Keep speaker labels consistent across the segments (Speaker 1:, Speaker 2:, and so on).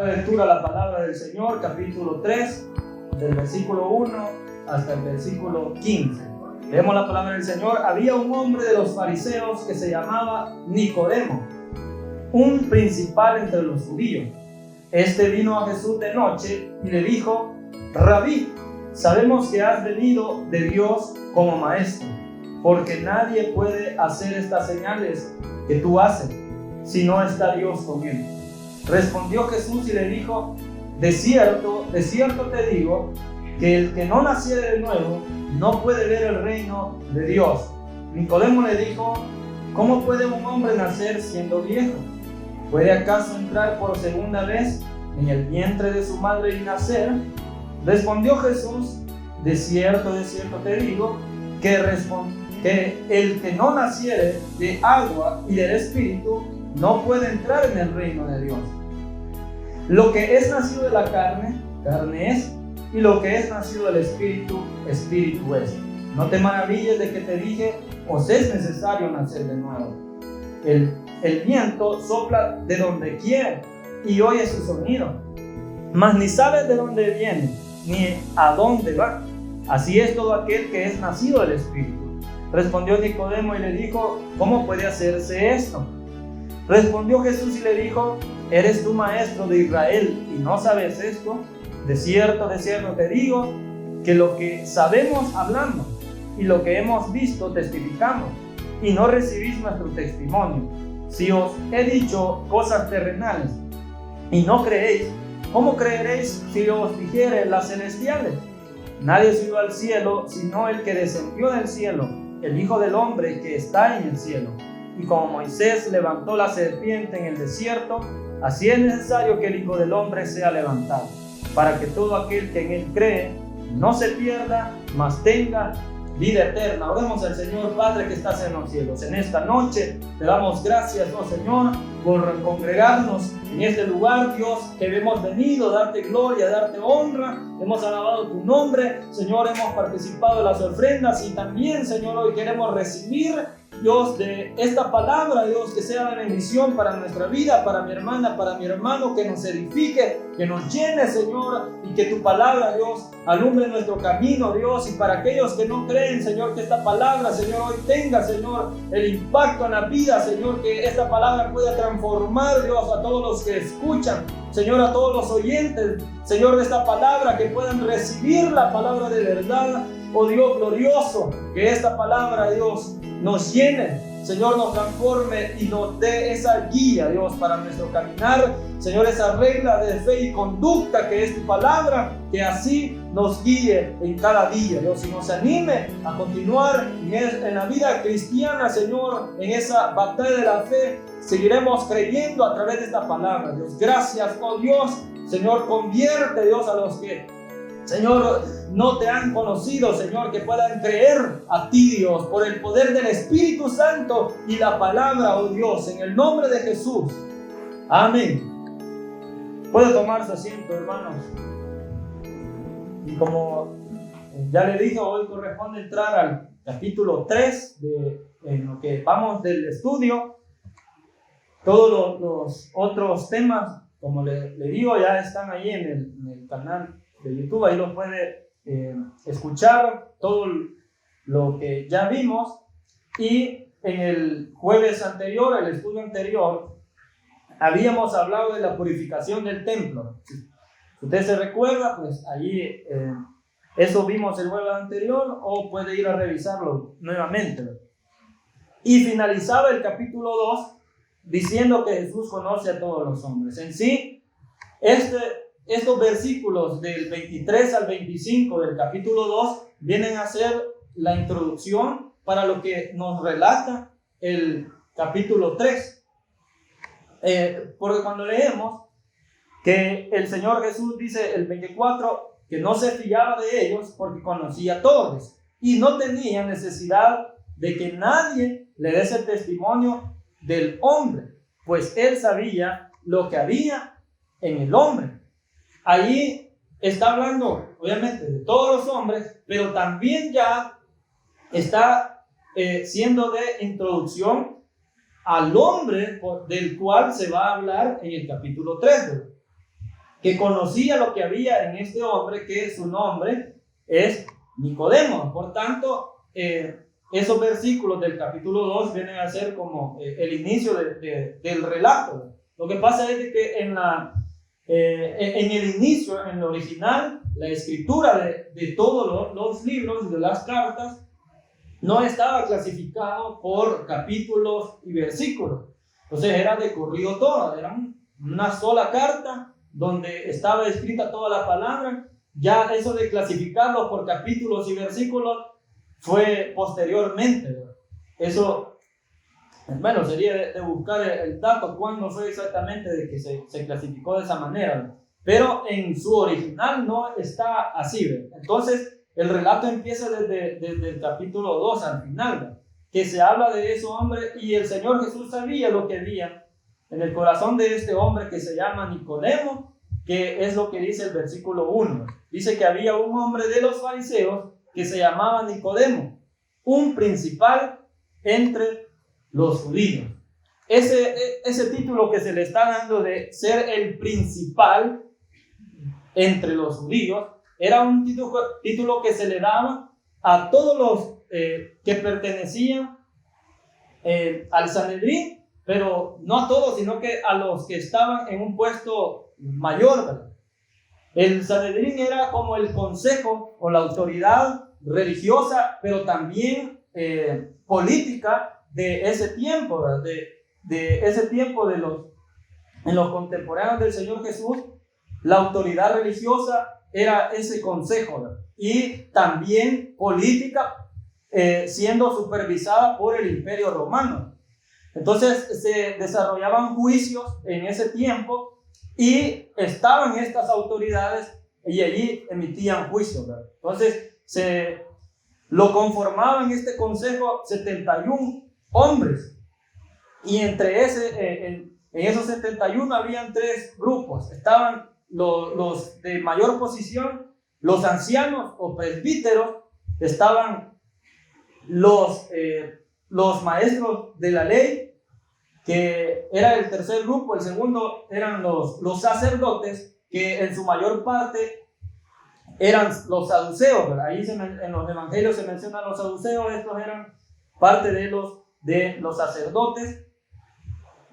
Speaker 1: Lectura la palabra del Señor, capítulo 3, del versículo 1 hasta el versículo 15. Leemos la palabra del Señor. Había un hombre de los fariseos que se llamaba Nicodemo, un principal entre los judíos. Este vino a Jesús de noche y le dijo: Rabí, sabemos que has venido de Dios como maestro, porque nadie puede hacer estas señales que tú haces si no está Dios con él. Respondió Jesús y le dijo: de cierto te digo, que el que no naciere de nuevo no puede ver el reino de Dios. Nicodemo le dijo: ¿cómo puede un hombre nacer siendo viejo? ¿Puede acaso entrar por segunda vez en el vientre de su madre y nacer? Respondió Jesús: de cierto te digo, que el que no naciere de agua y del Espíritu no puede entrar en el reino de Dios. Lo que es nacido de la carne, carne es, y lo que es nacido del Espíritu, Espíritu es. No te maravilles de que te dije: os es necesario nacer de nuevo. El viento sopla de donde quiere y oye su sonido, mas ni sabes de dónde viene ni a dónde va. Así es todo aquel que es nacido del Espíritu. Respondió Nicodemo y le dijo: ¿cómo puede hacerse esto? Respondió Jesús y le dijo: ¿eres tú maestro de Israel y no sabes esto? De cierto te digo, que lo que sabemos hablamos y lo que hemos visto testificamos, y no recibís nuestro testimonio. Si os he dicho cosas terrenales y no creéis, ¿cómo creeréis si os dijere las celestiales? Nadie subió al cielo sino el que descendió del cielo, el Hijo del Hombre que está en el cielo. Y como Moisés levantó la serpiente en el desierto, así es necesario que el Hijo del Hombre sea levantado, para que todo aquel que en él cree no se pierda, mas tenga vida eterna. Oremos al Señor. Padre que estás en los cielos, en esta noche te damos gracias, oh Señor, por congregarnos en este lugar, Dios, que hemos venido a darte gloria, a darte honra. Hemos alabado tu nombre, Señor, hemos participado de las ofrendas y también, Señor, hoy queremos recibir, Dios, de esta palabra, Dios, que sea de bendición para nuestra vida, para mi hermana, para mi hermano, que nos edifique, que nos llene, Señor, y que tu palabra, Dios, alumbre nuestro camino, Dios, y para aquellos que no creen, Señor, que esta palabra, Señor, hoy tenga, Señor, el impacto en la vida, Señor, que esta palabra pueda transformar, Dios, a todos los que escuchan, Señor, a todos los oyentes, Señor, de esta palabra, que puedan recibir la palabra de verdad. Oh Dios glorioso, que esta palabra, Dios, nos llene, Señor, nos transforme y nos dé esa guía, Dios, para nuestro caminar, Señor, esa regla de fe y conducta que es tu palabra, que así nos guíe en cada día, Dios, y nos anime a continuar en la vida cristiana, Señor, en esa batalla de la fe. Seguiremos creyendo a través de esta palabra, Dios. Gracias, oh Dios, Señor, convierte, Dios, a los que, Señor, no te han conocido, Señor, que puedan creer a ti, Dios, por el poder del Espíritu Santo y la palabra, oh Dios, en el nombre de Jesús. Amén. Puede tomar su asiento, hermanos. Y como ya le dije, hoy corresponde entrar al capítulo 3, en lo que vamos del estudio. Todos los otros temas, como le digo, ya están ahí en el canal de YouTube. Ahí lo puede escuchar todo lo que ya vimos. Y en el jueves anterior, el estudio anterior, habíamos hablado de la purificación del templo. Si usted se recuerda, pues allí eso vimos el jueves anterior, o puede ir a revisarlo nuevamente. Y finalizaba el capítulo 2 diciendo que Jesús conoce a todos los hombres. En sí, estos versículos del 23 al 25 del capítulo 2 vienen a ser la introducción para lo que nos relata el capítulo 3. Porque cuando leemos que el Señor Jesús dice el 24 que no se fiaba de ellos porque conocía a todos y no tenía necesidad de que nadie le diese testimonio del hombre, pues él sabía lo que había en el hombre. Allí está hablando obviamente de todos los hombres, pero también ya está siendo de introducción al hombre del cual se va a hablar en el capítulo 3. que conocía lo que había en este hombre, que su nombre es Nicodemo. Por tanto, esos versículos del capítulo 2 vienen a ser como el inicio del relato. Lo que pasa es que en el inicio, en el original, la escritura de todos los libros, de las cartas, no estaba clasificado por capítulos y versículos. Entonces era de corrido todo, era una sola carta donde estaba escrita toda la palabra. Ya eso de clasificarlos por capítulos y versículos fue posteriormente. Eso, bueno, sería de buscar el dato cuándo fue exactamente de que se clasificó de esa manera. Pero en su original no está así. Entonces, el relato empieza desde el capítulo 2 al final, que se habla de ese hombre, y el Señor Jesús sabía lo que había en el corazón de este hombre que se llama Nicodemo, que es lo que dice el versículo 1. Dice que había un hombre de los fariseos que se llamaba Nicodemo, un principal entre los judíos. Ese título que se le está dando de ser el principal entre los judíos era un título que se le daba a todos los que pertenecían al Sanedrín, pero no a todos, sino que a los que estaban en un puesto mayor, ¿verdad? El Sanedrín era como el consejo o la autoridad religiosa, pero también política de ese tiempo, ¿verdad? De ese tiempo en los contemporáneos del Señor Jesús. La autoridad religiosa era ese consejo, ¿verdad? Y también política, siendo supervisada por el Imperio Romano. Entonces se desarrollaban juicios en ese tiempo y estaban estas autoridades y allí emitían juicios, ¿verdad? Entonces lo conformaban este consejo 71 hombres, y entre en esos 71 habían 3 grupos. Estaban los de mayor posición, los ancianos o presbíteros, estaban los maestros de la ley, que era el tercer grupo. El segundo eran los sacerdotes, que en su mayor parte eran los saduceos, ¿verdad? Ahí en los evangelios se mencionan los saduceos. Estos eran parte de los sacerdotes.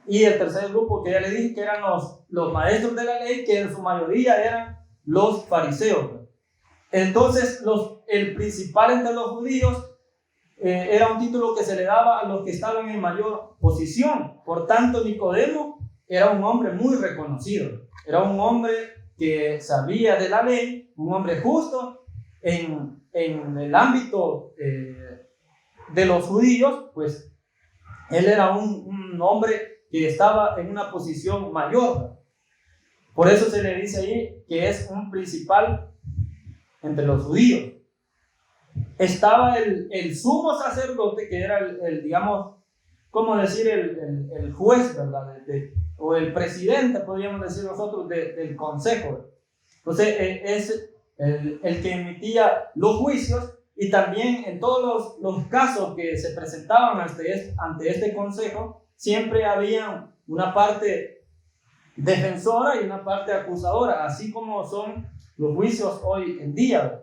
Speaker 1: Y el tercer grupo, que ya le dije, que eran los maestros de la ley, que en su mayoría eran los fariseos, ¿verdad? Entonces el principal entre los judíos era un título que se le daba a los que estaban en mayor posición. Por tanto, Nicodemo era un hombre muy reconocido. Era un hombre que sabía de la ley, un hombre justo en el ámbito de los judíos. Pues él era un hombre que estaba en una posición mayor. Por eso se le dice ahí que es un principal entre los judíos. Estaba el sumo sacerdote, que era digamos, ¿cómo decir? El juez, ¿verdad? O el presidente, podríamos decir nosotros, del consejo. Entonces, es el que emitía los juicios, y también en todos los casos que se presentaban ante este consejo, siempre había una parte defensora y una parte acusadora, así como son los juicios hoy en día.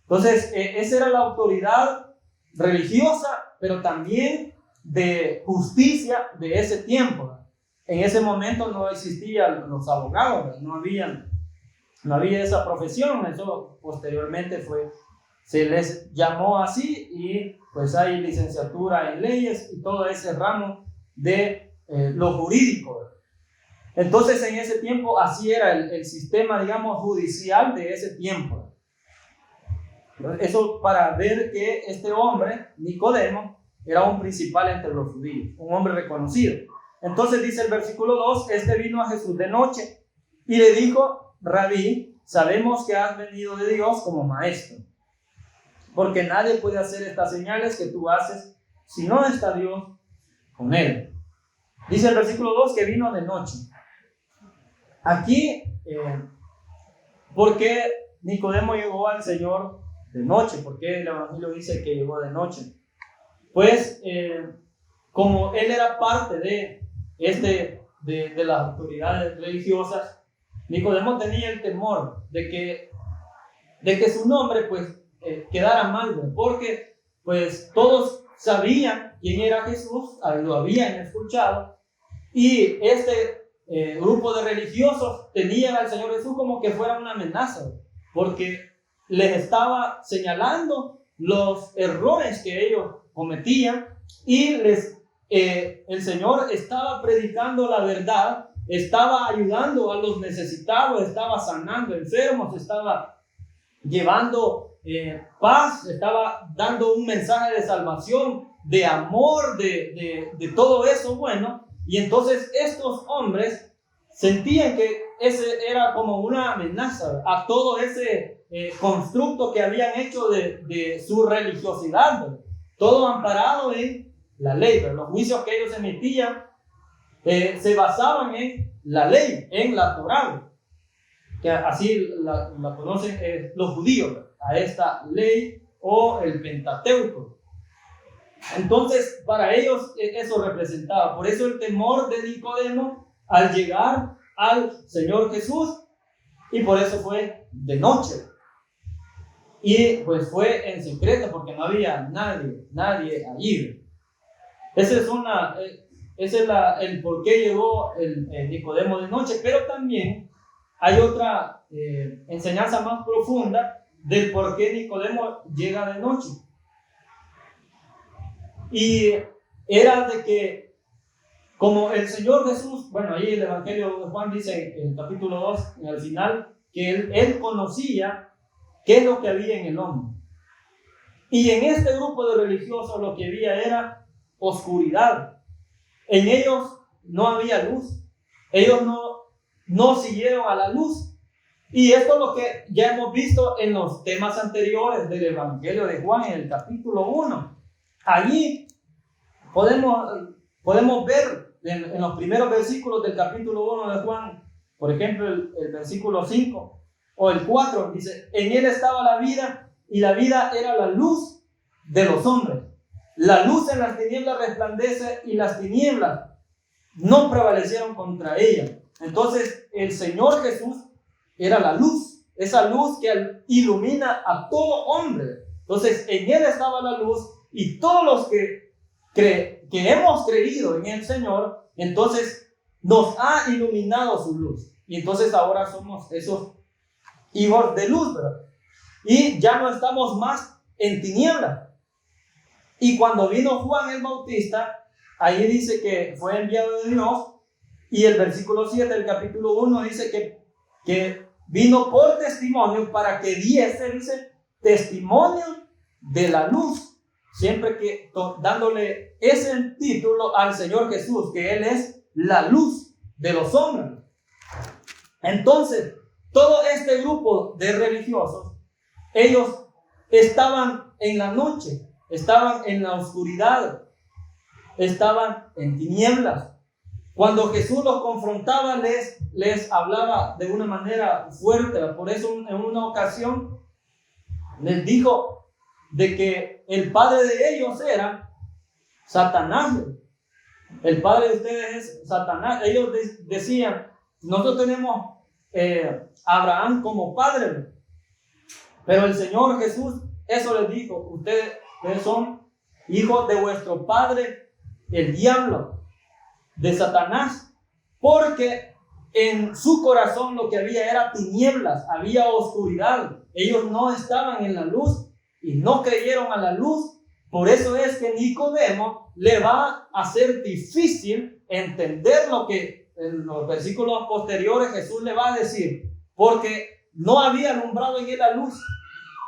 Speaker 1: Entonces, esa era la autoridad religiosa, pero también de justicia de ese tiempo. En ese momento no existían los abogados, no había esa profesión. Eso posteriormente se les llamó así, y pues hay licenciatura en leyes y todo ese ramo de lo jurídico. Entonces, en ese tiempo así era el sistema, digamos, judicial de ese tiempo. Eso para ver que este hombre, Nicodemo, era un principal entre los judíos, un hombre reconocido. Entonces dice el versículo 2, este vino a Jesús de noche y le dijo: Rabí, sabemos que has venido de Dios como maestro, porque nadie puede hacer estas señales que tú haces si no está Dios con él. Dice el versículo 2 que vino de noche. Aquí, ¿por qué Nicodemo llegó al Señor de noche? ¿Por qué el Evangelio dice que llegó de noche? Pues como él era parte de las autoridades religiosas, Nicodemo tenía el temor de que su nombre pues quedara mal, porque pues todos sabían quién era Jesús, lo habían escuchado, y este grupo de religiosos tenían al Señor Jesús como que fuera una amenaza, porque les estaba señalando los errores que ellos cometían, y el Señor estaba predicando la verdad, estaba ayudando a los necesitados, estaba sanando enfermos, estaba llevando paz, estaba dando un mensaje de salvación, de amor, de todo eso bueno. Y entonces estos hombres sentían que ese era como una amenaza a todo ese constructo que habían hecho de su religiosidad, ¿verdad? Todo amparado en la ley, ¿verdad? Los juicios que ellos emitían se basaban en la ley, en la Torá, que así la conocen los judíos, ¿verdad? A esta ley o el Pentateuco. Entonces, para ellos eso representaba. Por eso el temor de Nicodemo al llegar al Señor Jesús, y por eso fue de noche. Y pues fue en secreto, porque no había nadie allí. Ese es el por qué llegó el Nicodemo de noche. Pero también hay otra enseñanza más profunda del por qué Nicodemo llega de noche. Y era de que, como el Señor Jesús, bueno, ahí el Evangelio de Juan dice en el capítulo 2, al final, que él conocía qué es lo que había en el hombre. Y en este grupo de religiosos lo que había era oscuridad. En ellos no había luz. Ellos no siguieron a la luz. Y esto es lo que ya hemos visto en los temas anteriores del Evangelio de Juan, en el capítulo 1. Allí podemos ver en los primeros versículos del capítulo 1 de Juan, por ejemplo, el versículo 5 o el 4, dice: en él estaba la vida, y la vida era la luz de los hombres. La luz en las tinieblas resplandece, y las tinieblas no prevalecieron contra ella. Entonces, el Señor Jesús era la luz, esa luz que ilumina a todo hombre. Entonces, en él estaba la luz, y todos los que hemos creído en el Señor, entonces nos ha iluminado su luz. Y entonces ahora somos esos hijos de luz, ¿verdad? Y ya no estamos más en tinieblas. Y cuando vino Juan el Bautista, ahí dice que fue enviado de Dios, y el versículo 7 del capítulo 1 dice que vino por testimonio, para que diese, dice, testimonio de la luz. Siempre que dándole ese título al Señor Jesús, que Él es la luz de los hombres. Entonces, todo este grupo de religiosos, ellos estaban en la noche, estaban en la oscuridad, estaban en tinieblas. Cuando Jesús los confrontaba, les hablaba de una manera fuerte. Por eso en una ocasión les dijo de que el padre de ellos era Satanás. El padre de ustedes es Satanás. Ellos decían: nosotros tenemos a Abraham como padre. Pero el Señor Jesús eso les dijo: ustedes son hijos de vuestro padre, el diablo, de Satanás, porque en su corazón lo que había era tinieblas, había oscuridad. Ellos no estaban en la luz y no creyeron a la luz. Por eso es que Nicodemo le va a ser difícil entender lo que en los versículos posteriores Jesús le va a decir, porque no había alumbrado en él la luz,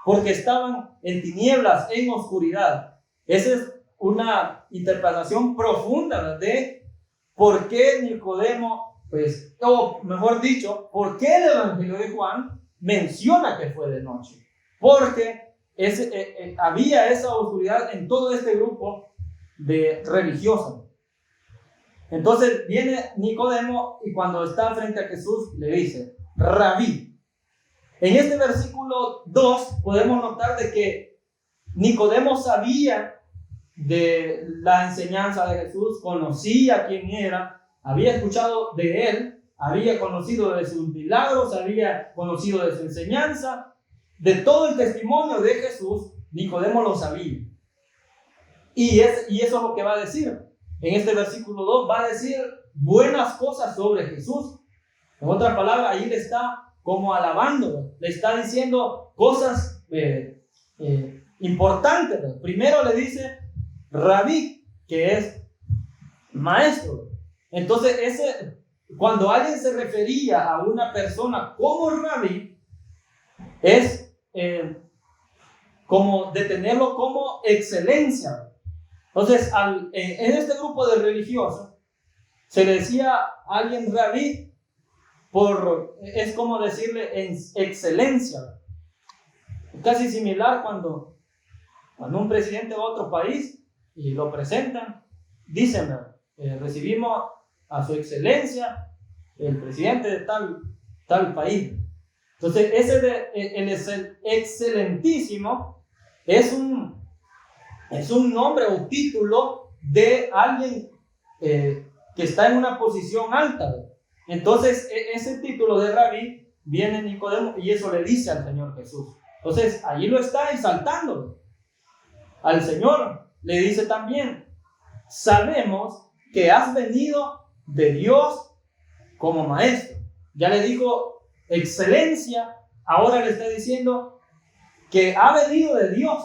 Speaker 1: porque estaban en tinieblas, en oscuridad. Esa es una interpretación profunda de por qué Nicodemo, pues, o mejor dicho, por qué el Evangelio de Juan menciona que fue de noche. Porque había esa oscuridad en todo este grupo de religiosos. Entonces viene Nicodemo, y cuando está frente a Jesús le dice: Rabí. En este versículo 2 podemos notar de que Nicodemo sabía de la enseñanza de Jesús, conocía quién era, había escuchado de él, había conocido de sus milagros, había conocido de su enseñanza, de todo el testimonio de Jesús. Nicodemo lo sabía. Y eso es lo que va a decir. En este versículo 2 va a decir buenas cosas sobre Jesús. En otras palabras, ahí le está como alabando, le está diciendo cosas importantes. Primero le dice Rabí, que es maestro. Entonces, cuando alguien se refería a una persona como Rabí, es como de tenerlo como excelencia. Entonces, en este grupo de religiosos, se le decía a alguien Rabí, es como decirle en excelencia. Casi similar cuando un presidente de otro país y lo presentan, dicen, recibimos a su excelencia, el presidente de tal país. Entonces, el excelentísimo es un nombre o título de alguien que está en una posición alta. Entonces, ese título de Rabí viene Nicodemo y eso le dice al Señor Jesús. Entonces, allí lo está exaltando. Al Señor le dice también, sabemos que has venido de Dios como maestro. Ya le dijo excelencia, ahora le está diciendo que ha venido de Dios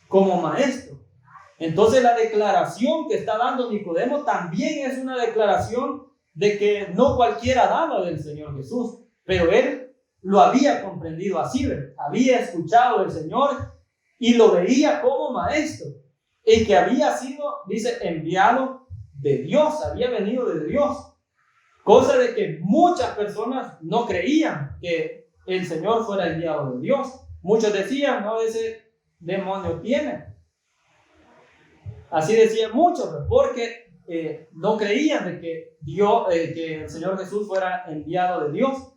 Speaker 1: como maestro. Entonces, la declaración que está dando Nicodemo también es una declaración de que no cualquiera daba del Señor Jesús, pero él lo había comprendido así, había escuchado del Señor y lo veía como maestro, y que había sido, dice, enviado de Dios, había venido de Dios, cosa de que muchas personas no creían que el Señor fuera enviado de Dios. Muchos decían, no, ese demonio tiene. Así decían muchos, porque no creían de que que el Señor Jesús fuera enviado de Dios.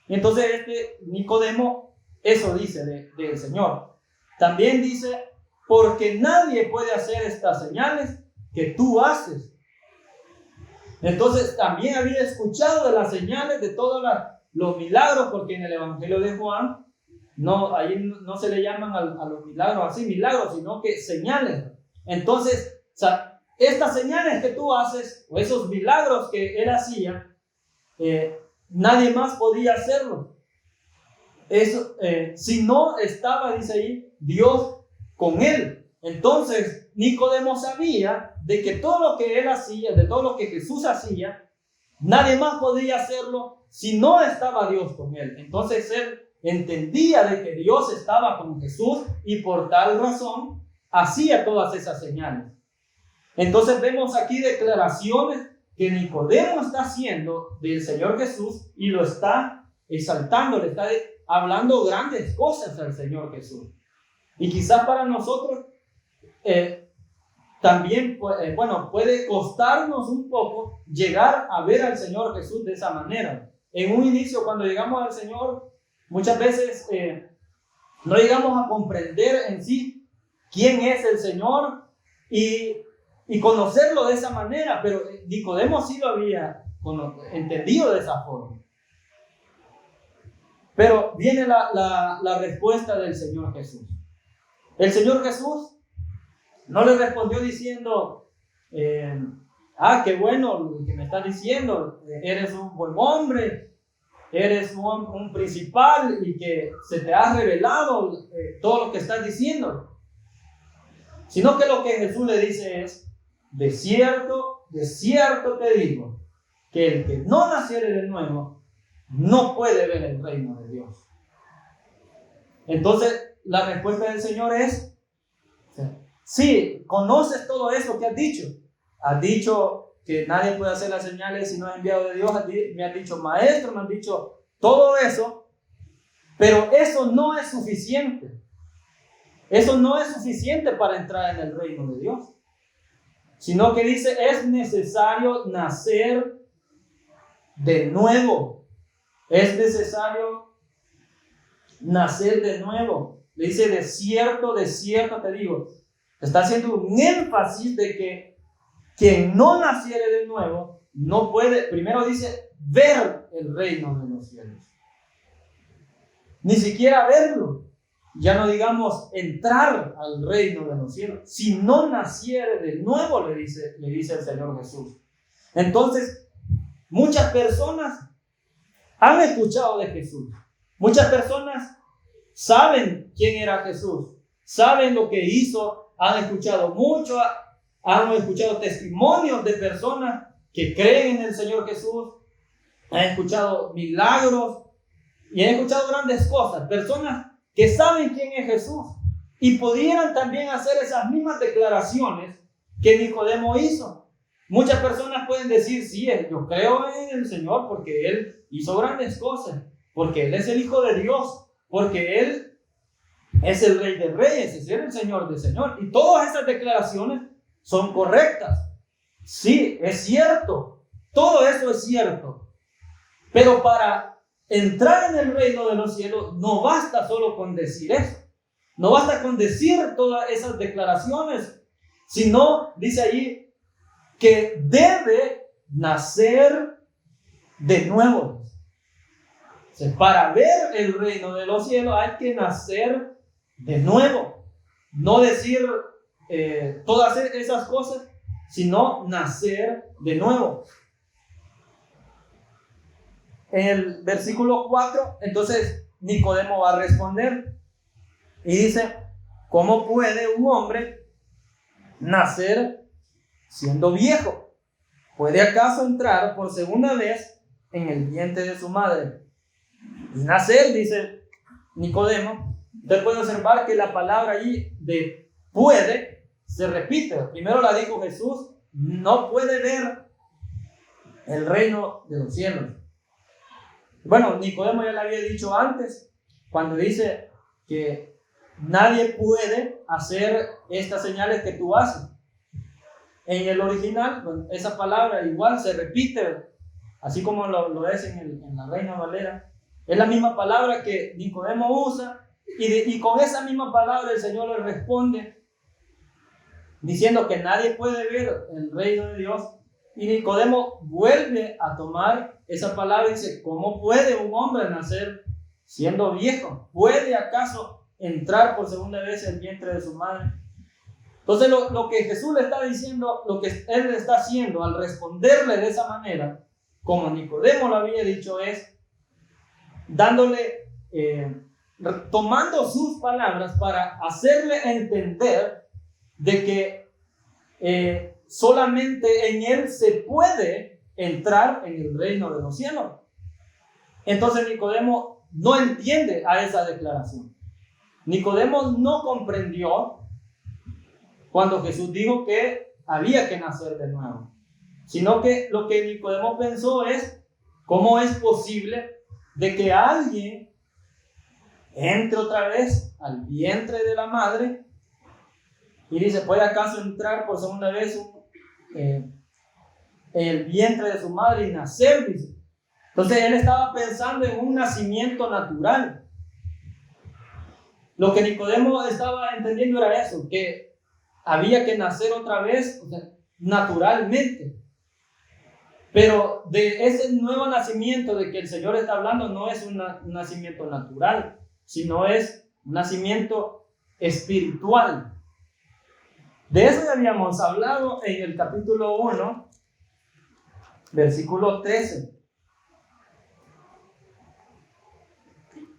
Speaker 1: Y entonces Nicodemo eso dice del Señor. También dice, porque nadie puede hacer estas señales que tú haces. Entonces también había escuchado de las señales, de todos los milagros, porque en el Evangelio de Juan ahí no se le llaman a los milagros así milagros, sino que señales. Entonces, estas señales que tú haces, o esos milagros que él hacía, nadie más podía hacerlo. Eso, si no estaba, dice ahí, Dios con él. Entonces, Nicodemo sabía de que todo lo que él hacía, de todo lo que Jesús hacía, nadie más podía hacerlo si no estaba Dios con él. Entonces, él entendía de que Dios estaba con Jesús y por tal razón hacía todas esas señales. Entonces vemos aquí declaraciones que Nicodemo está haciendo del Señor Jesús y lo está exaltando, le está hablando grandes cosas al Señor Jesús. Y quizás para nosotros también puede costarnos un poco llegar a ver al Señor Jesús de esa manera. En un inicio, cuando llegamos al Señor, muchas veces no llegamos a comprender en sí quién es el Señor y conocerlo de esa manera, pero Nicodemo sí lo había entendido de esa forma. Pero viene la respuesta del Señor Jesús. El Señor Jesús no le respondió diciendo, qué bueno lo que me estás diciendo, eres un buen hombre, eres un principal y que se te ha revelado todo lo que estás diciendo. Sino que lo que Jesús le dice es, de cierto te digo, que el que no naciere de nuevo no puede ver el reino de Dios. Entonces, la respuesta del Señor es, sí, conoces todo eso que has dicho. Has dicho que nadie puede hacer las señales si no es enviado de Dios. Me has dicho maestro, me has dicho todo eso, pero eso no es suficiente. Eso no es suficiente para entrar en el reino de Dios. Sino que dice, es necesario nacer de nuevo. Es necesario nacer de nuevo. Le dice, de cierto te digo. Está haciendo un énfasis de que quien no naciere de nuevo no puede, primero dice, ver el reino de los cielos. Ni siquiera verlo. Ya no digamos entrar al reino de los cielos. Si no naciere de nuevo, le dice el Señor Jesús. Entonces, muchas personas han escuchado de Jesús. Muchas personas saben quién era Jesús. Saben lo que hizo. Han escuchado mucho. Han escuchado testimonios de personas que creen en el Señor Jesús. Han escuchado milagros. Y han escuchado grandes cosas. Personas que saben quién es Jesús y pudieran también hacer esas mismas declaraciones que Nicodemo hizo. Muchas personas pueden decir, sí, yo creo en el Señor porque Él hizo grandes cosas, porque Él es el Hijo de Dios, porque Él es el Rey de Reyes, es el Señor de Señor. Y todas esas declaraciones son correctas. Sí, es cierto, todo eso es cierto, pero para entrar en el reino de los cielos no basta solo con decir eso. No basta con decir todas esas declaraciones, sino, dice allí, que debe nacer de nuevo. O sea, para ver el reino de los cielos hay que nacer de nuevo. No decir todas esas cosas, sino nacer de nuevo. En el versículo 4, entonces Nicodemo va a responder y dice, ¿cómo puede un hombre nacer siendo viejo? ¿Puede acaso entrar por segunda vez en el vientre de su madre? Y nacer, dice Nicodemo. Usted puede observar que la palabra allí de puede se repite. Primero la dijo Jesús, no puede ver el reino de los cielos. Bueno, Nicodemo ya le había dicho antes, cuando dice que nadie puede hacer estas señales que tú haces. En el original, esa palabra igual se repite, así como lo es en la Reina Valera. Es la misma palabra que Nicodemo usa, y con esa misma palabra el Señor le responde, diciendo que nadie puede ver el reino de Dios. Y Nicodemo vuelve a tomar esa palabra y dice, ¿cómo puede un hombre nacer siendo viejo? ¿Puede acaso entrar por segunda vez en el vientre de su madre? Entonces lo que Jesús le está diciendo, lo que Él le está haciendo al responderle de esa manera, como Nicodemo lo había dicho, es dándole, tomando sus palabras para hacerle entender de que solamente en Él se puede entrar en el reino de los cielos. Entonces Nicodemo no entiende a esa declaración. Nicodemo no comprendió cuando Jesús dijo que había que nacer de nuevo, sino que lo que Nicodemo pensó es, ¿cómo es posible de que alguien entre otra vez al vientre de la madre? Y dice, ¿puede acaso entrar por segunda vez el vientre de su madre y nacer? Dice. Entonces él estaba pensando en un nacimiento natural. Lo que Nicodemo estaba entendiendo era eso, que había que nacer otra vez, o sea, naturalmente. Pero de ese nuevo nacimiento de que el Señor está hablando no es un nacimiento natural, sino es un nacimiento espiritual. De eso ya habíamos hablado en el capítulo 1, versículo 13.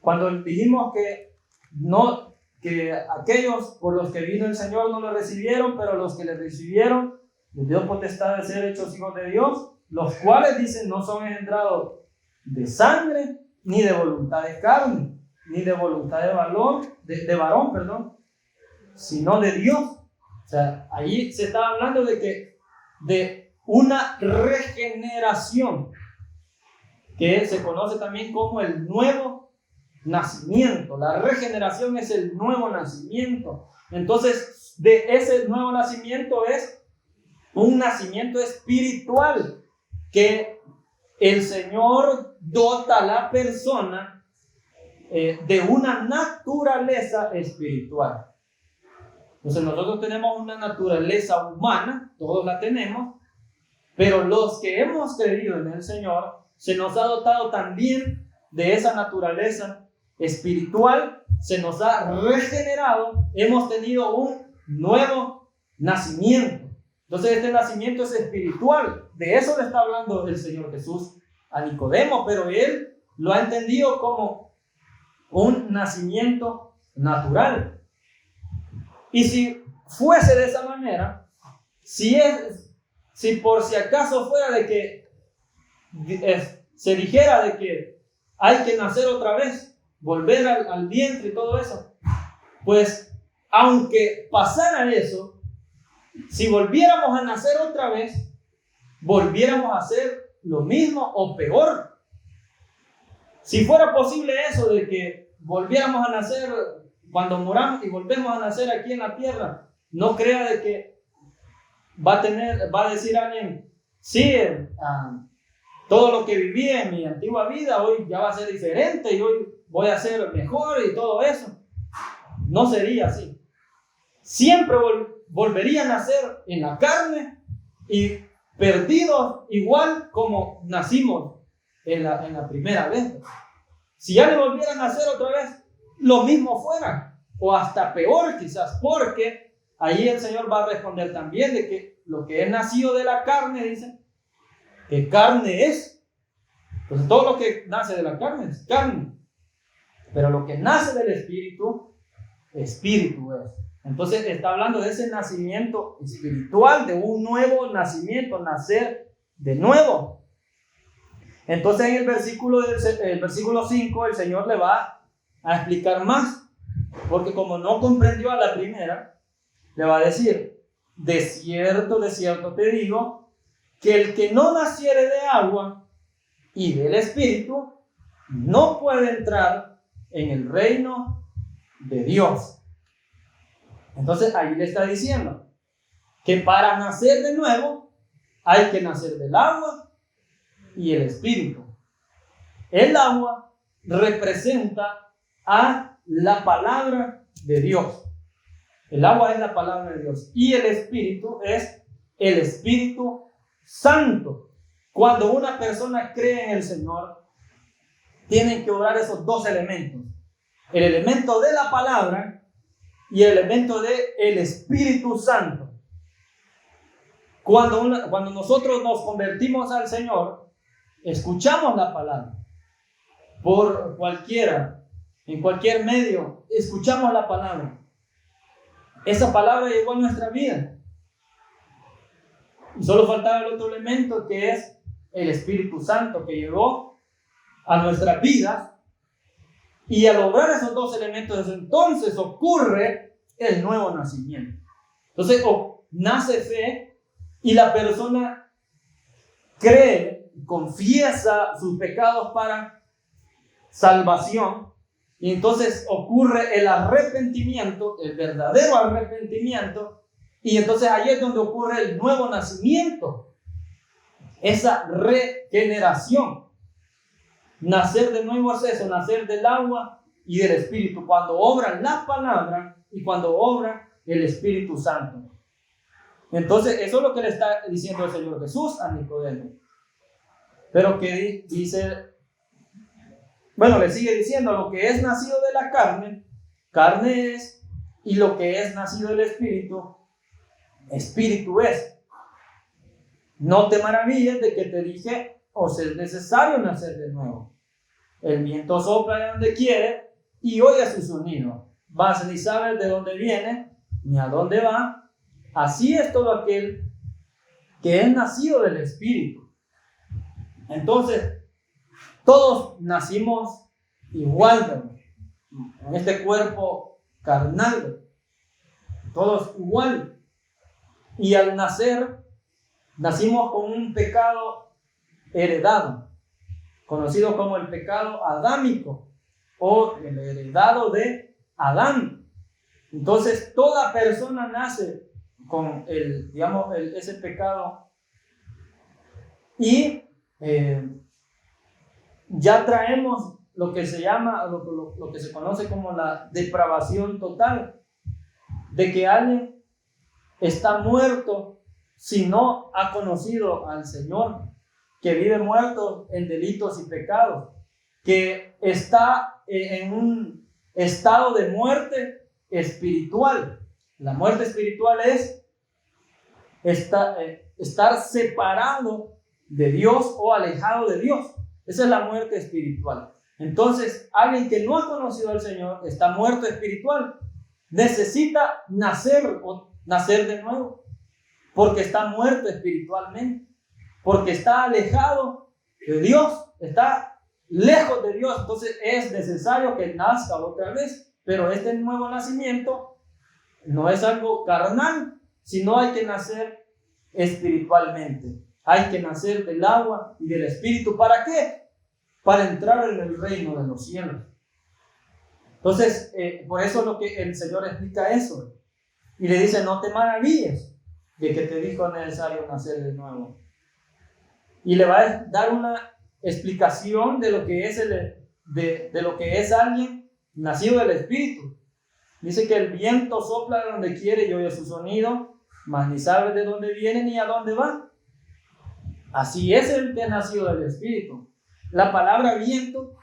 Speaker 1: Cuando dijimos que aquellos por los que vino el Señor no lo recibieron, pero los que le recibieron les dio potestad de ser hechos hijos de Dios, los cuales, dicen, no son engendrados de sangre, ni de voluntad de carne, ni de voluntad de varón, sino de Dios. O sea, ahí se está hablando de una regeneración que se conoce también como el nuevo nacimiento. La regeneración es el nuevo nacimiento. Entonces, de ese nuevo nacimiento es un nacimiento espiritual que el Señor dota a la persona de una naturaleza espiritual. Entonces nosotros tenemos una naturaleza humana, todos la tenemos, pero los que hemos creído en el Señor se nos ha dotado también de esa naturaleza espiritual, se nos ha regenerado, hemos tenido un nuevo nacimiento. Entonces este nacimiento es espiritual. De eso le está hablando el Señor Jesús a Nicodemo, pero él lo ha entendido como un nacimiento natural. Y si fuese de esa manera, si por si acaso fuera de que se dijera de que hay que nacer otra vez, volver al vientre y todo eso, pues aunque pasara eso, si volviéramos a nacer otra vez, volviéramos a hacer lo mismo o peor. Si fuera posible eso de que volviéramos a nacer cuando moramos y volvemos a nacer aquí en la tierra, no crea de que va a decir alguien, sí, todo lo que viví en mi antigua vida hoy ya va a ser diferente y hoy voy a ser mejor y todo eso. No sería así. Siempre volvería a nacer en la carne y perdidos igual como nacimos en la primera vez. Si ya le volvieran a nacer otra vez, lo mismo fuera, o hasta peor quizás, porque ahí el Señor va a responder también de que lo que es nacido de la carne, dice, que carne es. Entonces todo lo que nace de la carne es carne, pero lo que nace del Espíritu, Espíritu es. Entonces está hablando de ese nacimiento espiritual, de un nuevo nacimiento, nacer de nuevo. Entonces en el versículo 5 el Señor le va a explicar más, porque como no comprendió a la primera, le va a decir, de cierto te digo, que el que no naciere de agua y del Espíritu, no puede entrar en el reino de Dios. Entonces ahí le está diciendo que para nacer de nuevo hay que nacer del agua y el Espíritu. El agua representa a la palabra de Dios. El agua es la palabra de Dios y el Espíritu es el Espíritu Santo. Cuando una persona cree en el Señor, tienen que obrar esos dos elementos: el elemento de la palabra y el elemento del Espíritu Santo. Cuando nosotros nos convertimos al Señor, escuchamos la palabra por cualquiera, en cualquier medio, escuchamos la palabra. Esa palabra llegó a nuestra vida y solo faltaba el otro elemento, que es el Espíritu Santo, que llegó a nuestras vidas. Y al lograr esos dos elementos, entonces ocurre el nuevo nacimiento. Entonces nace fe y la persona cree, confiesa sus pecados para salvación. Y entonces ocurre el arrepentimiento, el verdadero arrepentimiento. Y entonces ahí es donde ocurre el nuevo nacimiento, esa regeneración. Nacer de nuevo es eso, nacer del agua y del Espíritu, cuando obra la palabra y cuando obra el Espíritu Santo. Entonces eso es lo que le está diciendo el Señor Jesús a Nicodemo. Pero que dice, bueno, le sigue diciendo, lo que es nacido de la carne, carne es, y lo que es nacido del Espíritu, Espíritu es. No te maravilles de que te dije, os es necesario nacer de nuevo. El viento sopla de donde quiere y oye su sonido, mas ni sabes de dónde viene ni a dónde va. Así es todo aquel que es nacido del Espíritu. Entonces, todos nacimos igual, en este cuerpo carnal, todos igual. Y al nacer, nacimos con un pecado heredado, conocido como el pecado adámico o el heredado de Adán. Entonces toda persona nace con ese pecado y ya traemos lo que se llama, lo que se conoce como la depravación total, de que alguien está muerto si no ha conocido al Señor. que vive muerto en delitos y pecados, que está en un estado de muerte espiritual. La muerte espiritual es estar separado de Dios o alejado de Dios. Esa es la muerte espiritual. Entonces, alguien que no ha conocido al Señor está muerto espiritual. Necesita nacer de nuevo, porque está muerto espiritualmente, porque está alejado de Dios, está lejos de Dios. Entonces es necesario que nazca otra vez. Pero este nuevo nacimiento no es algo carnal, sino hay que nacer espiritualmente. Hay que nacer del agua y del espíritu. ¿Para qué? Para entrar en el reino de los cielos. Entonces, por eso es lo que el Señor explica eso. Y le dice, no te maravilles de que te dijo necesario nacer de nuevo. Y le va a dar una explicación de lo que es, de lo que es alguien nacido del Espíritu. Dice que el viento sopla de donde quiere y oye su sonido, mas ni sabe de dónde viene ni a dónde va. Así es el que ha nacido del Espíritu. La palabra viento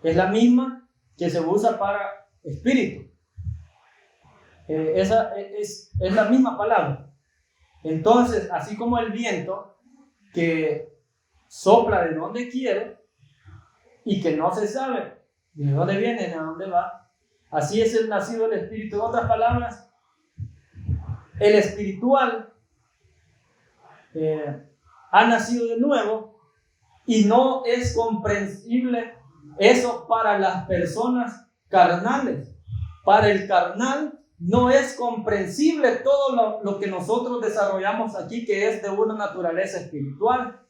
Speaker 1: es la misma que se usa para espíritu. Esa es la misma palabra. Entonces, así como el viento que sopla de donde quiere y que no se sabe de dónde viene ni a dónde va, así es el nacido del Espíritu. En otras palabras, el espiritual ha nacido de nuevo y no es comprensible eso para las personas carnales. Para el carnal no es comprensible todo lo que nosotros desarrollamos aquí, que es de una naturaleza espiritual.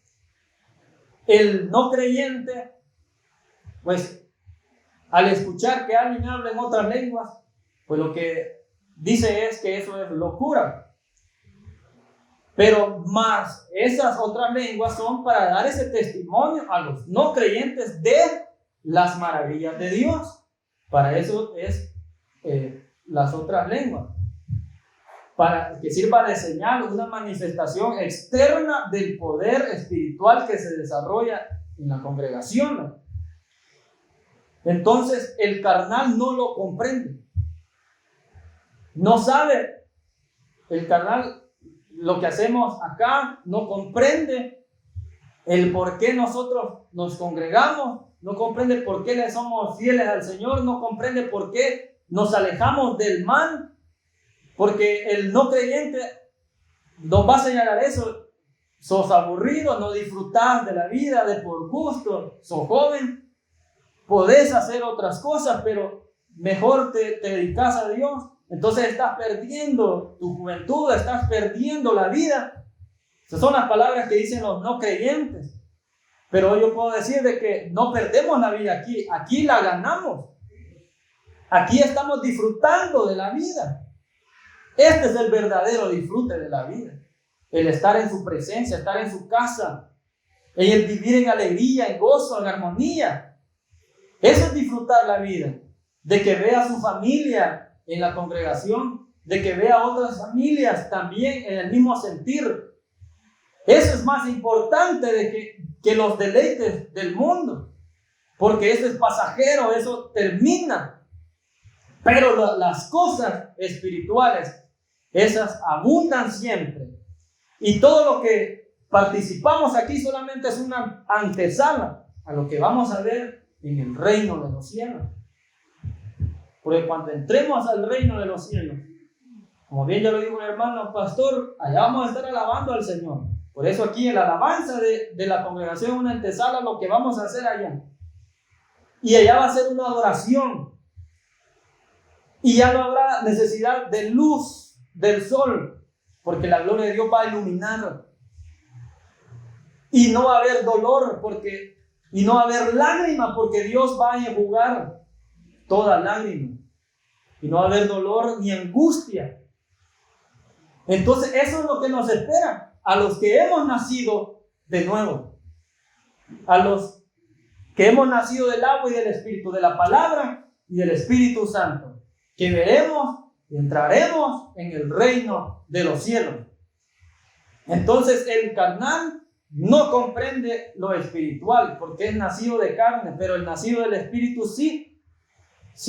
Speaker 1: El no creyente, pues al escuchar que alguien habla en otras lenguas, pues lo que dice es que eso es locura. Pero más esas otras lenguas son para dar ese testimonio a los no creyentes de las maravillas de Dios. Para eso es las otras lenguas, para que sirva de señal, una manifestación externa del poder espiritual que se desarrolla en la congregación. Entonces el carnal no lo comprende, no sabe. El carnal, lo que hacemos acá, no comprende el por qué nosotros nos congregamos, no comprende por qué le somos fieles al Señor, no comprende por qué nos alejamos del mal, porque el no creyente nos va a señalar eso. Sos aburrido, no disfrutás de la vida de por gusto, sos joven, podés hacer otras cosas, pero mejor te dedicas a Dios. Entonces estás perdiendo tu juventud, estás perdiendo la vida. Esas son las palabras que dicen los no creyentes. Pero yo puedo decir de que no perdemos la vida aquí la ganamos. Aquí estamos disfrutando de la vida. Este es el verdadero disfrute de la vida. El estar en su presencia, estar en su casa, el vivir en alegría, en gozo, en armonía. Eso es disfrutar la vida. De que vea a su familia en la congregación, de que vea a otras familias también en el mismo sentir. Eso es más importante que los deleites del mundo, porque eso es pasajero, eso termina. Pero las cosas espirituales, esas abundan siempre. Y todo lo que participamos aquí solamente es una antesala a lo que vamos a ver en el reino de los cielos. Porque cuando entremos al reino de los cielos, como bien ya lo dijo el hermano pastor, allá vamos a estar alabando al Señor. Por eso aquí en la alabanza de la congregación es una antesala a lo que vamos a hacer allá. Y allá va a ser una adoración. Y ya no habrá necesidad de luz del sol, porque la gloria de Dios va a iluminar. Y no va a haber dolor, y no va a haber lágrima, porque Dios va a enjugar toda lágrima. Y no va a haber dolor ni angustia. Entonces eso es lo que nos espera a los que hemos nacido de nuevo, a los que hemos nacido del agua y del Espíritu, de la palabra y del Espíritu Santo, que veremos y entraremos en el reino de los cielos. Entonces el carnal no comprende lo espiritual porque es nacido de carne, pero el nacido del Espíritu sí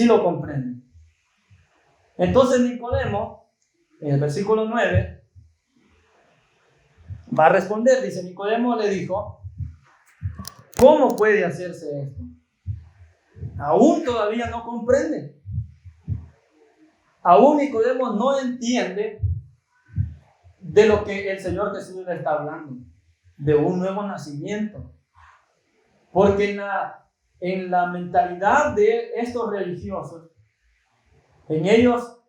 Speaker 1: lo comprende. Entonces Nicodemo, en el versículo 9, va a responder. Dice: Nicodemo le dijo: ¿cómo puede hacerse esto? Aún todavía no comprende. Aún Nicodemo no entiende de lo que el Señor Jesús le está hablando, de un nuevo nacimiento. Porque en la mentalidad de estos religiosos, en ellos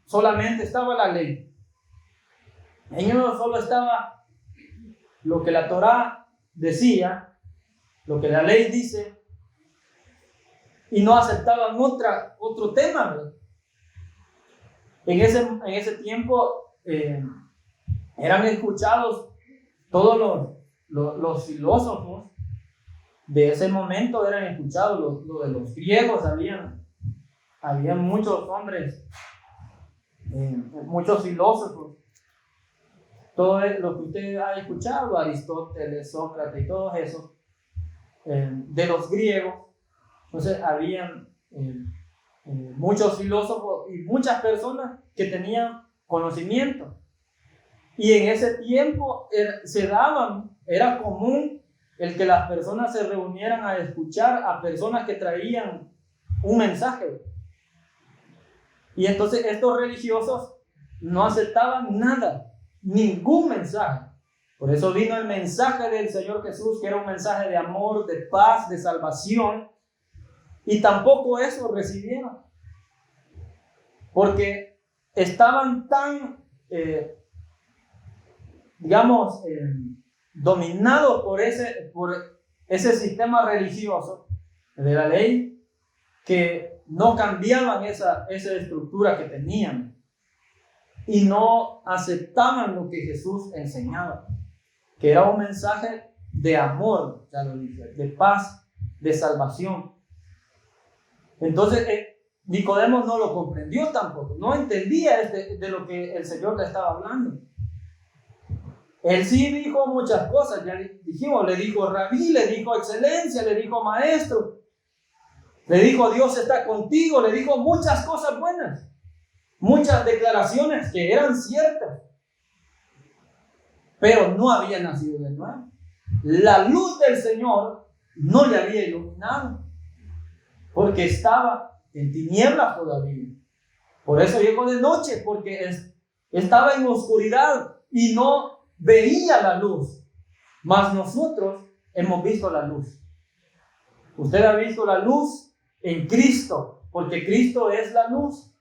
Speaker 1: solamente estaba la ley. En ellos solo estaba lo que la Torá decía, lo que la ley dice, y no aceptaban otro tema, ¿verdad? En ese tiempo eran escuchados todos los filósofos de ese momento, eran escuchados lo de los griegos. Había muchos hombres, muchos filósofos, todo lo que usted ha escuchado, Aristóteles, Sócrates y todos esos, de los griegos. Entonces habían muchos filósofos y muchas personas que tenían conocimiento. Y en ese tiempo era común el que las personas se reunieran a escuchar a personas que traían un mensaje. Y entonces estos religiosos no aceptaban nada, ningún mensaje. Por eso vino el mensaje del Señor Jesús, que era un mensaje de amor, de paz, de salvación. Y tampoco eso recibieron. Porque estaban tan, dominados por ese sistema religioso de la ley, que no cambiaban esa estructura que tenían y no aceptaban lo que Jesús enseñaba, que era un mensaje de amor, ya lo dije, de paz, de salvación. Entonces Nicodemo no lo comprendió tampoco, no entendía de lo que el Señor le estaba hablando. Él sí dijo muchas cosas, ya dijimos, le dijo rabí, le dijo excelencia, le dijo maestro, le dijo Dios está contigo, le dijo muchas cosas buenas, muchas declaraciones que eran ciertas, pero no había nacido de nuevo. La luz del Señor no le había iluminado, porque estaba en tinieblas todavía. Por eso llegó de noche, porque estaba en oscuridad y no veía la luz. Mas nosotros hemos visto la luz. Usted ha visto la luz en Cristo, porque Cristo es la luz.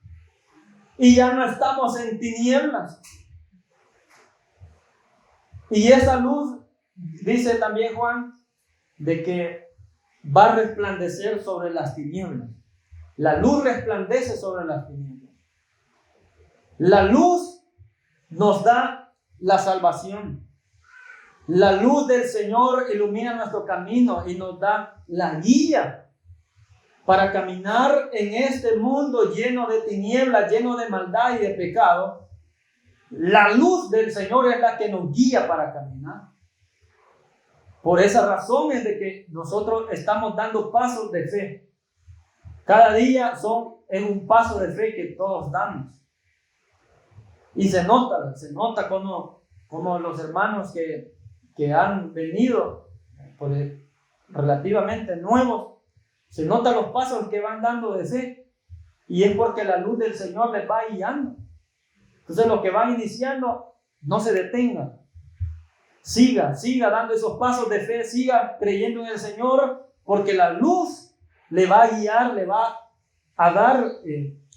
Speaker 1: Y ya no estamos en tinieblas. Y esa luz, dice también Juan, de que va a resplandecer sobre las tinieblas. La luz resplandece sobre las tinieblas. La luz nos da la salvación. La luz del Señor ilumina nuestro camino y nos da la guía para caminar en este mundo lleno de tinieblas, lleno de maldad y de pecado. La luz del Señor es la que nos guía para caminar. Por esa razón es de que nosotros estamos dando pasos de fe. Cada día es un paso de fe que todos damos. Y se nota como los hermanos que han venido relativamente nuevos, se notan los pasos que van dando de fe. Y es porque la luz del Señor les va guiando. Entonces los que van iniciando, no se detengan. Siga dando esos pasos de fe, siga creyendo en el Señor, porque la luz le va a guiar, le va a dar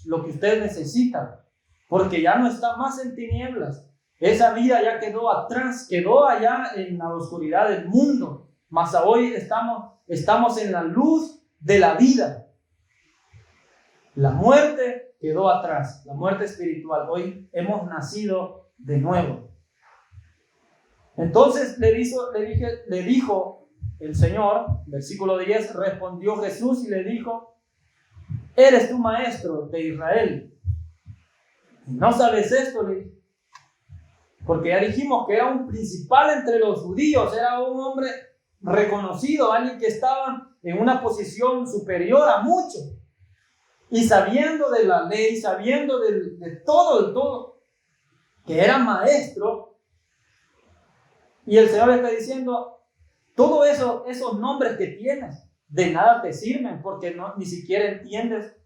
Speaker 1: lo que usted necesita, porque ya no está más en tinieblas. Esa vida ya quedó atrás, quedó allá en la oscuridad del mundo, mas hoy estamos en la luz de la vida. La muerte quedó atrás, la muerte espiritual. Hoy hemos nacido de nuevo. Entonces le dijo el Señor, versículo 10, respondió Jesús y le dijo: ¿eres tú maestro de Israel? ¿No sabes esto? Le dijo. Porque ya dijimos que era un principal entre los judíos, era un hombre reconocido, alguien que estaba en una posición superior a muchos. Y sabiendo de la ley, sabiendo de todo, que era maestro. Y el Señor le está diciendo, todo eso, esos nombres que tienes, de nada te sirven, porque ni siquiera entiendes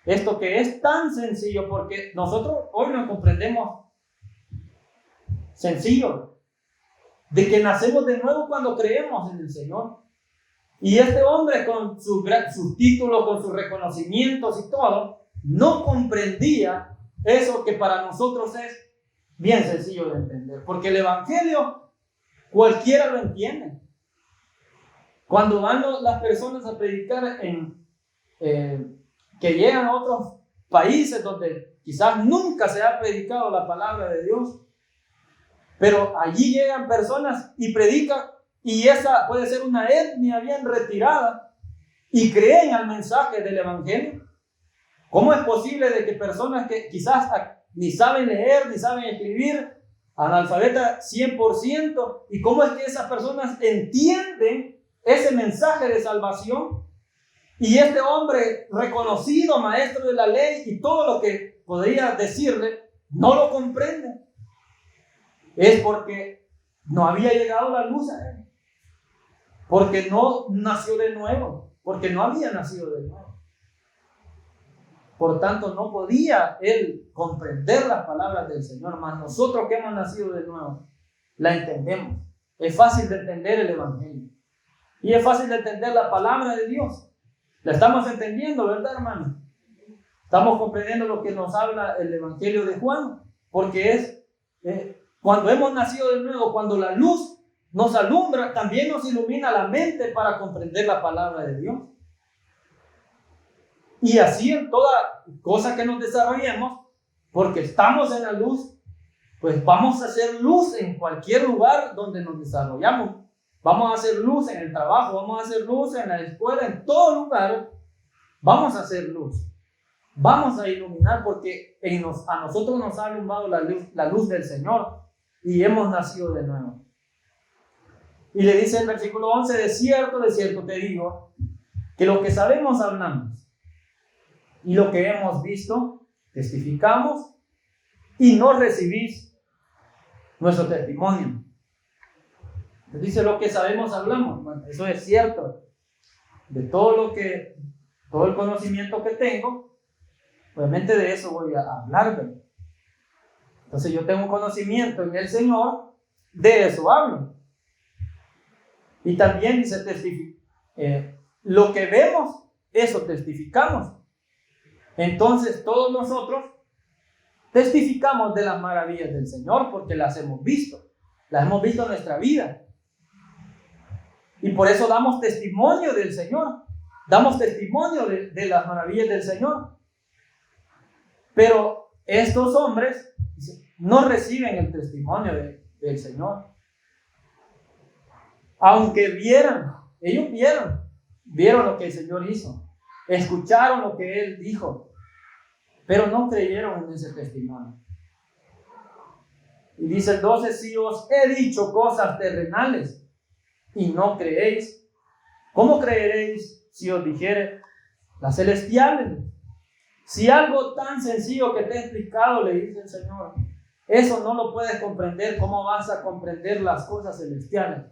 Speaker 1: esto que es tan sencillo, porque nosotros hoy no comprendemos sencillo, de que nacemos de nuevo cuando creemos en el Señor. Y este hombre con sus títulos, con sus reconocimientos y todo, no comprendía eso que para nosotros es bien sencillo de entender, porque el Evangelio cualquiera lo entiende. Cuando van las personas a predicar que llegan a otros países donde quizás nunca se ha predicado la palabra de Dios, pero allí llegan personas y predican, y esa puede ser una etnia bien retirada, y creen al mensaje del Evangelio. ¿Cómo es posible de que personas que quizás ni saben leer, ni saben escribir, analfabetas 100%, y cómo es que esas personas entienden ese mensaje de salvación? Y este hombre reconocido, maestro de la ley y todo lo que podría decirle, no lo comprende. Es porque no había llegado la luz a él, porque no nació de nuevo, porque no había nacido de nuevo. Por tanto, no podía él comprender las palabras del Señor, mas nosotros que hemos nacido de nuevo, la entendemos. Es fácil de entender el Evangelio y es fácil de entender la palabra de Dios. La estamos entendiendo, ¿verdad, hermano? Estamos comprendiendo lo que nos habla el Evangelio de Juan, porque es cuando hemos nacido de nuevo, cuando la luz nos alumbra, también nos ilumina la mente para comprender la palabra de Dios. Y así en toda cosa que nos desarrollemos, porque estamos en la luz, pues vamos a hacer luz en cualquier lugar donde nos desarrollamos. Vamos a hacer luz en el trabajo, vamos a hacer luz en la escuela, en todo lugar vamos a hacer luz. Vamos a iluminar porque a nosotros nos ha alumbrado la luz del Señor y hemos nacido de nuevo. Y le dice el versículo 11, de cierto te digo, que lo que sabemos hablamos y lo que hemos visto testificamos y no recibís nuestro testimonio. Dice, lo que sabemos hablamos. Bueno, eso es cierto. De todo el conocimiento que tengo, obviamente de eso voy a hablar. Entonces yo tengo conocimiento en el Señor, de eso hablo. Y también dice, lo que vemos, eso testificamos. Entonces todos nosotros testificamos de las maravillas del Señor porque las hemos visto en nuestra vida. Y por eso damos testimonio del Señor. Damos testimonio de las maravillas del Señor. Pero estos hombres no reciben el testimonio del Señor. Aunque ellos vieron lo que el Señor hizo. Escucharon lo que Él dijo. Pero no creyeron en ese testimonio. Y dice el 12, si os he dicho cosas terrenales y no creéis, ¿cómo creeréis si os dijere las celestiales? Si algo tan sencillo que te he explicado, le dice el Señor, eso no lo puedes comprender, ¿cómo vas a comprender las cosas celestiales?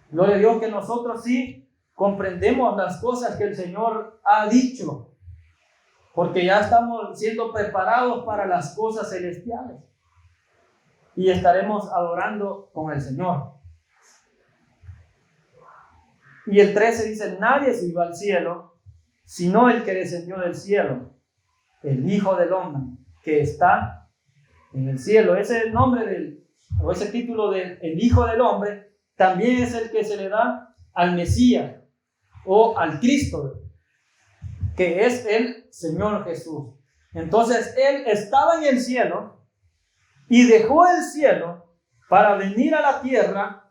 Speaker 1: Gloria a Dios que nosotros sí comprendemos las cosas que el Señor ha dicho, porque ya estamos siendo preparados para las cosas celestiales y estaremos adorando con el Señor. Y el 13 dice, nadie subió al cielo, sino el que descendió del cielo, el Hijo del Hombre, que está en el cielo. Ese nombre o ese título del Hijo del Hombre, también es el que se le da al Mesías o al Cristo, que es el Señor Jesús. Entonces, Él estaba en el cielo y dejó el cielo para venir a la tierra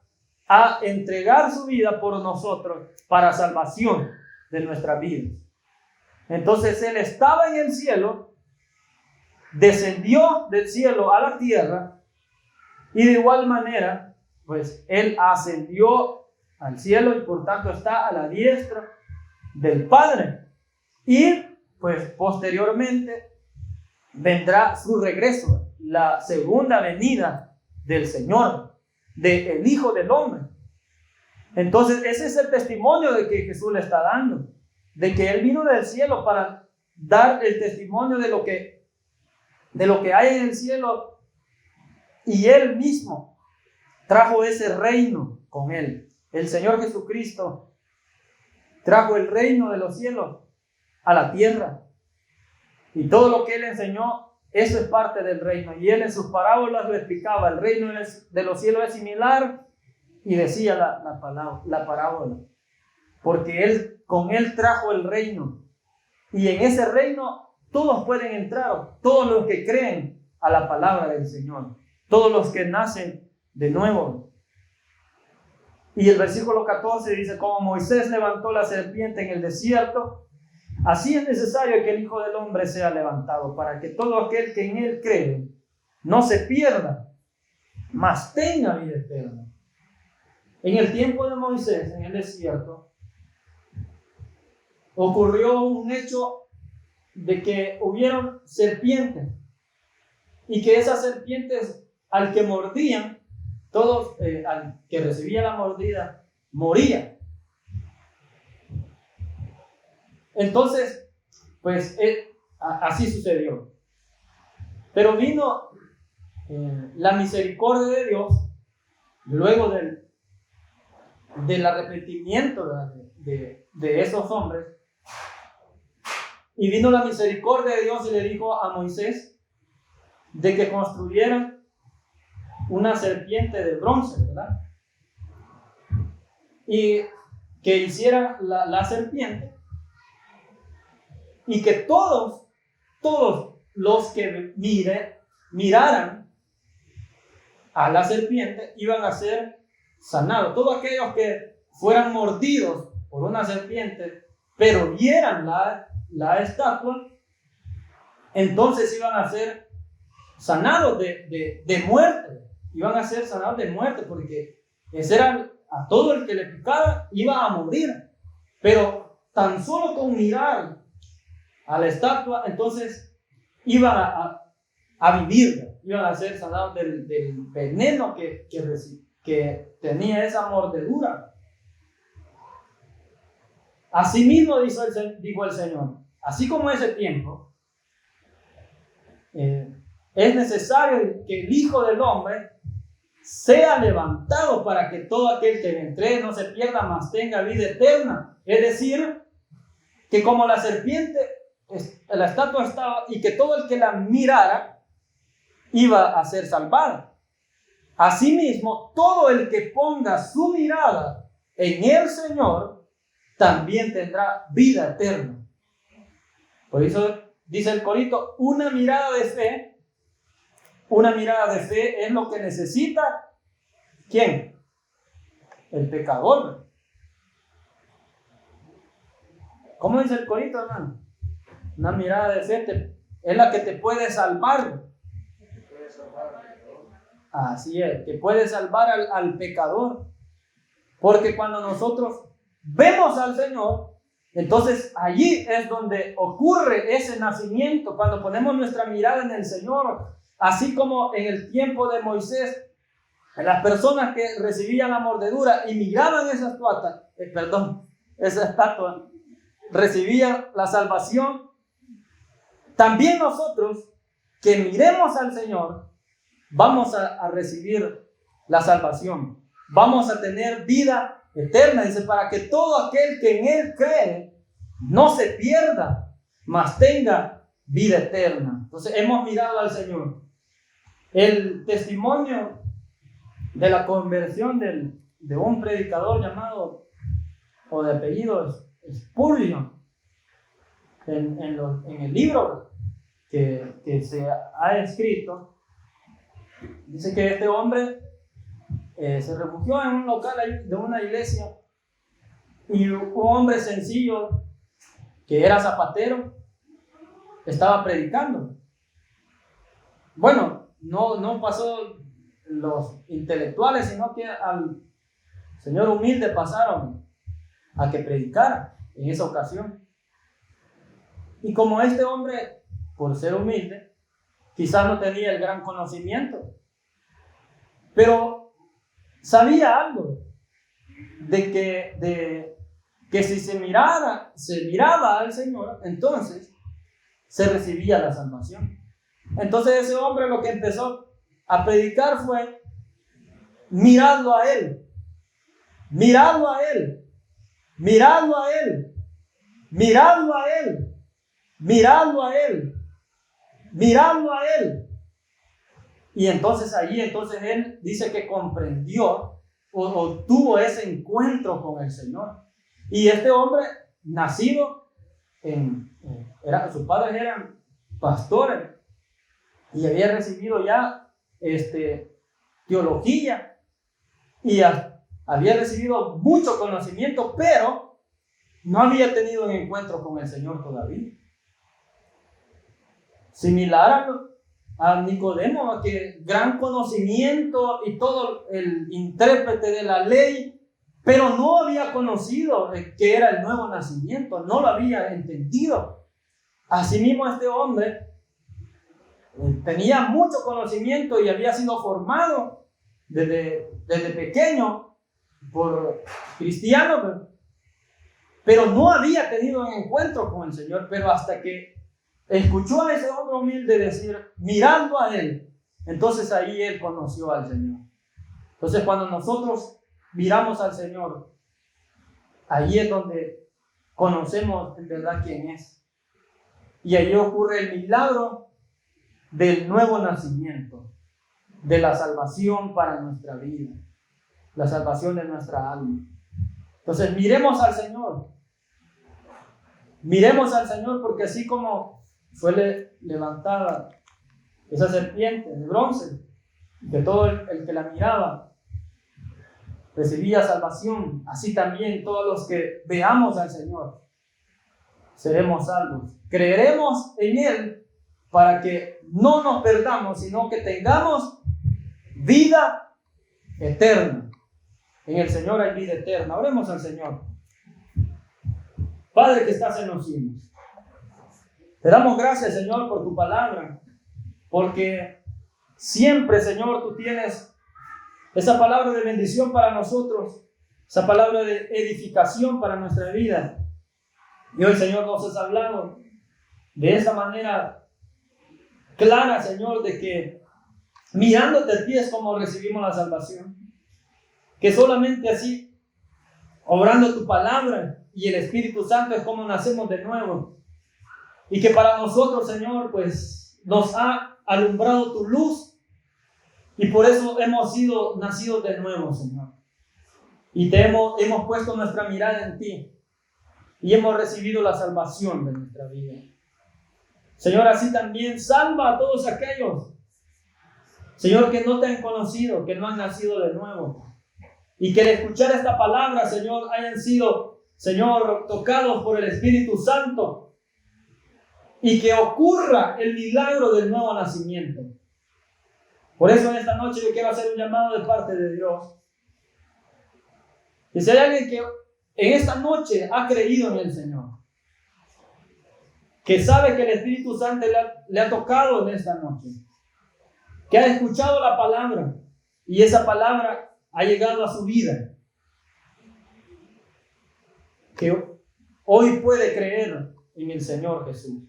Speaker 1: a entregar su vida por nosotros para salvación de nuestras vidas. Entonces Él estaba en el cielo, descendió del cielo a la tierra Y de igual manera, pues Él ascendió al cielo y por tanto está a la diestra del Padre. Y pues posteriormente vendrá su regreso, la segunda venida del Señor, del Hijo del Hombre. Entonces ese es el testimonio de que Jesús le está dando, de que Él vino del cielo para dar el testimonio de lo que hay en el cielo, y Él mismo trajo ese reino con Él. El Señor Jesucristo trajo el reino de los cielos a la tierra, y todo lo que Él enseñó, eso es parte del reino. Y Él en sus parábolas lo explicaba: el reino de los cielos es similar, y decía la parábola, porque con Él trajo el reino, y en ese reino todos pueden entrar, todos los que creen a la palabra del Señor, todos los que nacen de nuevo. Y el versículo 14 dice: como Moisés levantó la serpiente en el desierto, así es necesario que el Hijo del Hombre sea levantado, para que todo aquel que en Él cree no se pierda, mas tenga vida eterna. En el tiempo de Moisés, en el desierto, ocurrió un hecho de que hubieron serpientes, y que esas serpientes, al que mordían, todos, al que recibía la mordida, moría. Entonces, pues así sucedió. Pero vino la misericordia de Dios luego del arrepentimiento de esos hombres. Y vino la misericordia de Dios y le dijo a Moisés de que construyeran una serpiente de bronce, ¿verdad? Y que hicieran la serpiente, y que todos los que miraran a la serpiente iban a ser sanados. Todos aquellos que fueran mordidos por una serpiente, pero vieran la estatua, entonces iban a ser sanados de muerte. Iban a ser sanados de muerte, porque ese era a todo el que le picara iba a morir. Pero tan solo con mirar a la estatua, entonces iban a vivir, iban a ser sanados del veneno que tenía esa mordedura. Asimismo dijo el Señor: así como ese tiempo, es necesario que el Hijo del Hombre sea levantado, para que todo aquel que en él no se pierda, mas tenga vida eterna. Es decir, que como la serpiente, la estatua estaba, y que todo el que la mirara iba a ser salvado, asimismo todo el que ponga su mirada en el Señor también tendrá vida eterna. Por eso dice el corito: una mirada de fe es lo que necesita, ¿quién? El pecador. ¿Cómo dice el corito, hermano? Una mirada de fe es la que te puede salvar. Así es, que puede salvar al pecador. Porque cuando nosotros vemos al Señor, entonces allí es donde ocurre ese nacimiento, cuando ponemos nuestra mirada en el Señor. Así como en el tiempo de Moisés, las personas que recibían la mordedura y miraban esa estatua, recibían la salvación. También nosotros que miremos al Señor vamos a recibir la salvación, vamos a tener vida eterna. Dice: para que todo aquel que en Él cree no se pierda, mas tenga vida eterna. Entonces hemos mirado al Señor. El testimonio de la conversión de un predicador llamado, o de apellido, Spurgeon, en el libro que se ha escrito, dice que este hombre se refugió en un local de una iglesia, y un hombre sencillo que era zapatero estaba predicando. Bueno, no pasó los intelectuales, sino que al señor humilde pasaron a que predicara en esa ocasión. Y como este hombre, por ser humilde, quizás no tenía el gran conocimiento, pero sabía algo de que si se miraba al Señor, entonces se recibía la salvación. Entonces ese hombre lo que empezó a predicar fue: miradlo a Él, miradlo a Él, miradlo a Él, miradlo a Él, miradlo a Él, miradlo a Él. Y entonces él dice que comprendió o tuvo ese encuentro con el Señor. Y este hombre, nacido sus padres eran pastores y había recibido ya teología y había recibido mucho conocimiento, pero no había tenido un encuentro con el Señor todavía. Similar a Nicodemo, que gran conocimiento y todo el intérprete de la ley, pero no había conocido que era el nuevo nacimiento, no lo había entendido. Asimismo, este hombre tenía mucho conocimiento y había sido formado desde pequeño por cristianos, pero no había tenido un encuentro con el Señor. Pero hasta que escuchó a ese hombre humilde decir, mirando a Él, entonces ahí él conoció al Señor. Entonces cuando nosotros miramos al Señor, ahí es donde conocemos en verdad quién es. Y ahí ocurre el milagro del nuevo nacimiento, de la salvación para nuestra vida, la salvación de nuestra alma. Entonces miremos al Señor. Miremos al Señor, porque así como fue levantada esa serpiente de bronce, que todo el que la miraba recibía salvación, así también todos los que veamos al Señor seremos salvos. Creeremos en Él para que no nos perdamos, sino que tengamos vida eterna. En el Señor hay vida eterna. Oremos al Señor. Padre que estás en los cielos, te damos gracias, Señor, por tu palabra, porque siempre, Señor, tú tienes esa palabra de bendición para nosotros, esa palabra de edificación para nuestra vida. Y hoy, Señor, nos has hablado de esa manera clara, Señor, de que mirándote a ti es como recibimos la salvación, que solamente así, obrando tu palabra y el Espíritu Santo, es como nacemos de nuevo. Y que para nosotros, Señor, pues nos ha alumbrado tu luz y por eso hemos sido nacidos de nuevo, Señor. Y hemos puesto nuestra mirada en ti y hemos recibido la salvación de nuestra vida. Señor, así también salva a todos aquellos, Señor, que no te han conocido, que no han nacido de nuevo. Y que al escuchar esta palabra, Señor, hayan sido, Señor, tocados por el Espíritu Santo. Y que ocurra el milagro del nuevo nacimiento. Por eso en esta noche yo quiero hacer un llamado de parte de Dios. Que si hay alguien que en esta noche ha creído en el Señor, que sabe que el Espíritu Santo le ha tocado en esta noche, que ha escuchado la palabra y esa palabra ha llegado a su vida, que hoy puede creer en el Señor Jesús.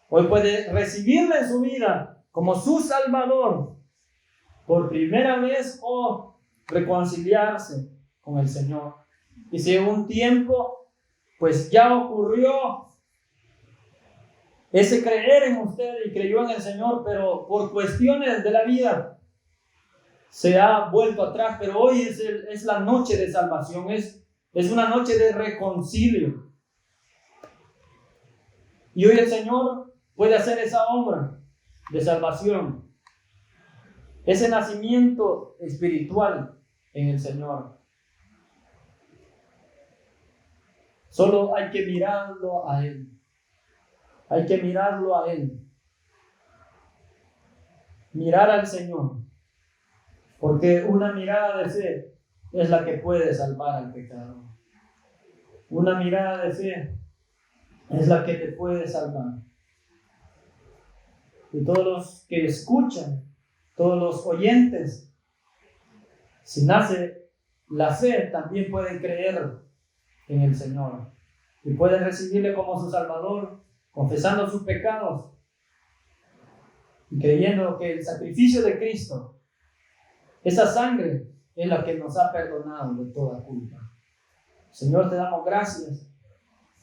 Speaker 1: Hoy puede recibirle en su vida como su Salvador por primera vez o reconciliarse con el Señor. Y si en un tiempo pues ya ocurrió ese creer en usted y creyó en el Señor, pero por cuestiones de la vida se ha vuelto atrás, pero hoy es la noche de salvación, es una noche de reconcilio. Y hoy el Señor puede hacer esa obra de salvación, ese nacimiento espiritual en el Señor. Solo hay que mirarlo a Él. Hay que mirarlo a Él. Mirar al Señor. Porque una mirada de fe es la que puede salvar al pecador. Una mirada de fe es la que te puede salvar. Y todos los que escuchan, todos los oyentes, si nace la fe, también pueden creer en el Señor y pueden recibirle como su Salvador, confesando sus pecados y creyendo que el sacrificio de Cristo, esa sangre, es la que nos ha perdonado de toda culpa. Señor, te damos gracias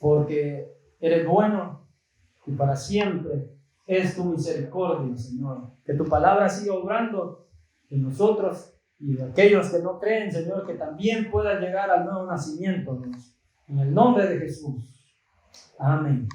Speaker 1: porque eres bueno y para siempre es tu misericordia, Señor. Que tu palabra siga obrando en nosotros y de aquellos que no creen, Señor, que también puedan llegar al nuevo nacimiento, Dios. En el nombre de Jesús. Amén.